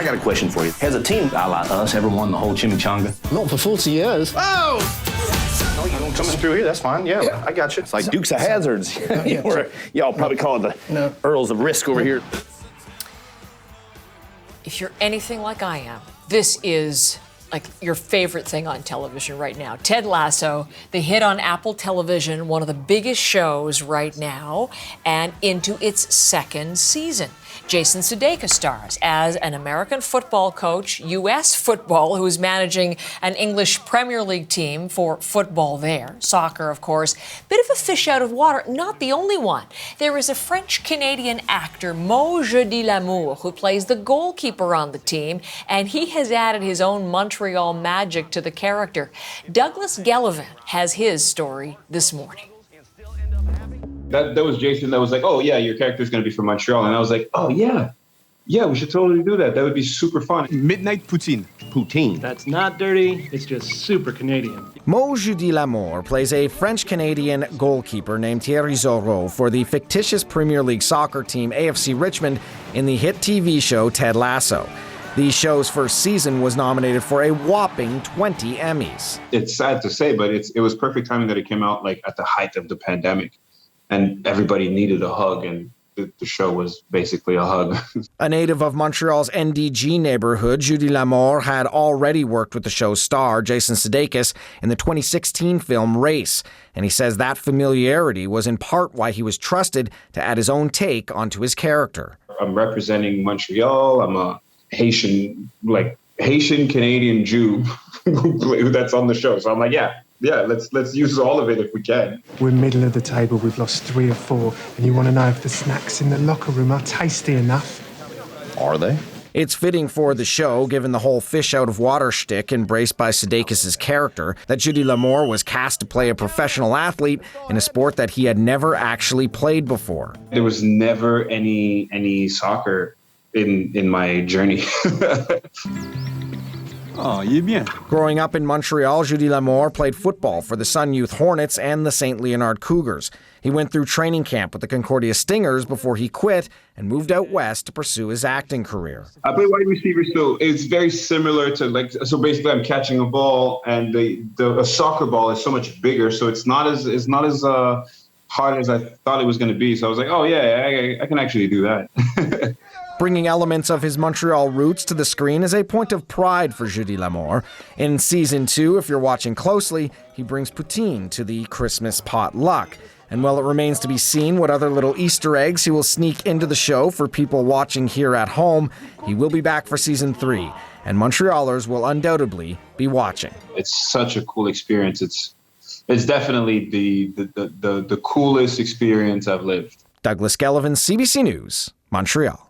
I got a question for you. Has a team a la us ever won the whole chimichanga? Not for 40 years. Oh! No, you don't coming through here. That's fine. Yeah, I got you. It's like Dukes of Hazzards. Y'all probably call it the Earls of Risk over here. If you're anything like I am, this is like your favorite thing on television right now. Ted Lasso, the hit on Apple Television, one of the biggest shows right now, and into its second season. Jason Sudeikis stars as an American football coach, U.S. football, who is managing an English Premier League team for football there. Soccer, of course. Bit of a fish out of water, not the only one. There is a French-Canadian actor, Moe Jeudy-Lamour, who plays the goalkeeper on the team, and he has added his own Montreal magic to the character. Douglas Gellivan has his story this morning. That was Jason that was like, oh, yeah, your character's going to be from Montreal. And I was like, oh, yeah, we should totally do that. That would be super fun. Midnight poutine. Poutine. That's not dirty. It's just super Canadian. Moe Jeudy-Lamour plays a French-Canadian goalkeeper named Thierry Zoreaux for the fictitious Premier League soccer team AFC Richmond in the hit TV show Ted Lasso. The show's first season was nominated for a whopping 20 Emmys. It's sad to say, but it was perfect timing that it came out like at the height of the pandemic. And everybody needed a hug, and the show was basically a hug. A native of Montreal's NDG neighborhood, Jeudy-Lamour had already worked with the show's star, Jason Sudeikis, in the 2016 film Race. And he says that familiarity was in part why he was trusted to add his own take onto his character. I'm representing Montreal. I'm a Haitian Canadian Jew that's on the show. So I'm like, yeah, let's use all of it if we can. We're middle of the table. We've lost 3 or 4, and you want to know if the snacks in the locker room are tasty enough? Are they? It's fitting for the show, given the whole fish out of water shtick embraced by Sudeikis' character, that Jeudy-Lamour was cast to play a professional athlete in a sport that he had never actually played before. There was never any soccer in my journey. Oh, il est bien. Growing up in Montreal, Jeudy-Lamour played football for the Sun Youth Hornets and the St. Leonard Cougars. He went through training camp with the Concordia Stingers before he quit and moved out west to pursue his acting career. I play wide receiver, so it's very similar to so basically I'm catching a ball, and a soccer ball is so much bigger, so it's not as hard as I thought it was going to be. So I was like, oh yeah, I can actually do that. Bringing elements of his Montreal roots to the screen is a point of pride for Jeudy-Lamour. In Season 2, if you're watching closely, he brings poutine to the Christmas potluck. And while it remains to be seen what other little Easter eggs he will sneak into the show for people watching here at home, he will be back for Season 3, and Montrealers will undoubtedly be watching. It's such a cool experience. It's definitely the coolest experience I've lived. Douglas Gellivan, CBC News, Montreal.